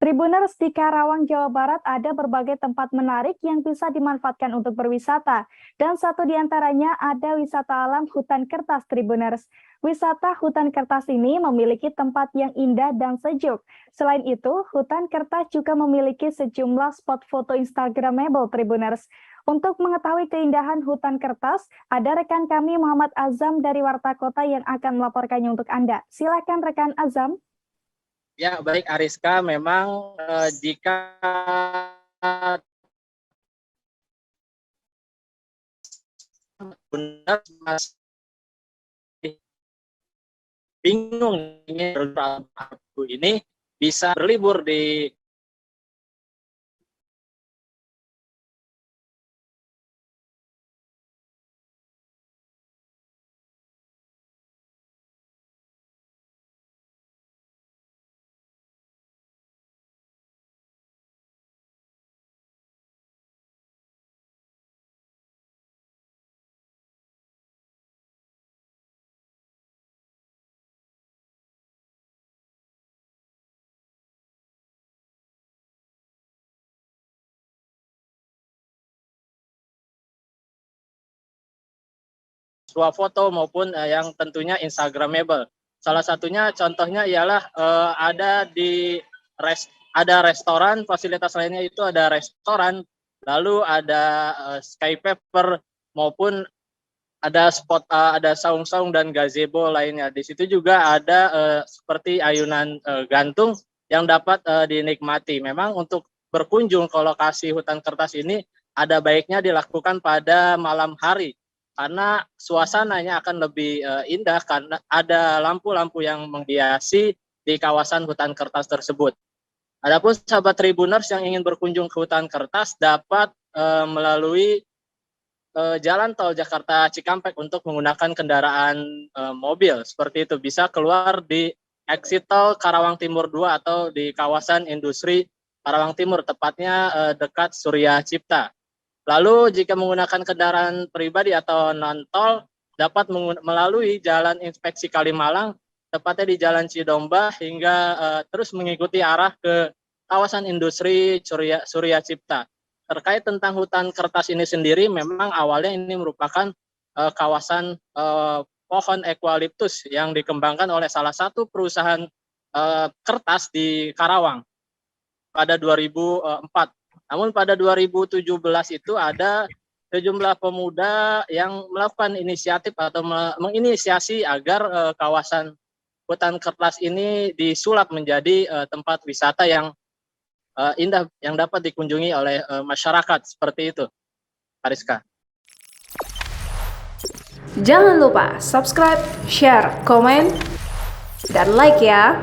Tribuners, di Karawang, Jawa Barat ada berbagai tempat menarik yang bisa dimanfaatkan untuk berwisata. Dan satu di antaranya ada wisata alam hutan kertas Tribuners. Wisata hutan kertas ini memiliki tempat yang indah dan sejuk. Selain itu, hutan kertas juga memiliki sejumlah spot foto Instagramable Tribuners. Untuk mengetahui keindahan hutan kertas, ada rekan kami Muhammad Azam dari Warta Kota yang akan melaporkannya untuk Anda. Silakan rekan Azam. Ya, baik Ariska, memang jika benar masih bingung ingin ini bisa berlibur di swafoto maupun yang tentunya Instagramable. Salah satunya contohnya ialah ada restoran, fasilitas lainnya itu ada restoran, lalu ada skypaper maupun ada spot ada saung-saung dan gazebo lainnya. Di situ juga ada seperti ayunan gantung yang dapat dinikmati. Memang untuk berkunjung ke lokasi hutan kertas ini ada baiknya dilakukan pada malam hari karena suasananya akan lebih indah karena ada lampu-lampu yang menghiasi di kawasan hutan kertas tersebut. Adapun sahabat Tribuners yang ingin berkunjung ke hutan kertas dapat melalui jalan tol Jakarta Cikampek untuk menggunakan kendaraan mobil. Seperti itu, bisa keluar di exit tol Karawang Timur 2 atau di kawasan industri Karawang Timur, tepatnya dekat Surya Cipta. Lalu jika menggunakan kendaraan pribadi atau non-tol, dapat melalui Jalan Inspeksi Kalimalang, tepatnya di Jalan Cidomba, hingga terus mengikuti arah ke kawasan industri Surya Cipta. Terkait tentang hutan kertas ini sendiri, memang awalnya ini merupakan kawasan pohon eukaliptus yang dikembangkan oleh salah satu perusahaan kertas di Karawang pada 2004. Namun pada 2017 itu ada sejumlah pemuda yang melakukan inisiatif atau menginisiasi agar kawasan hutan kertas ini disulap menjadi tempat wisata yang indah yang dapat dikunjungi oleh masyarakat. Seperti itu, Ariska. Jangan lupa subscribe, share, komen, dan like ya.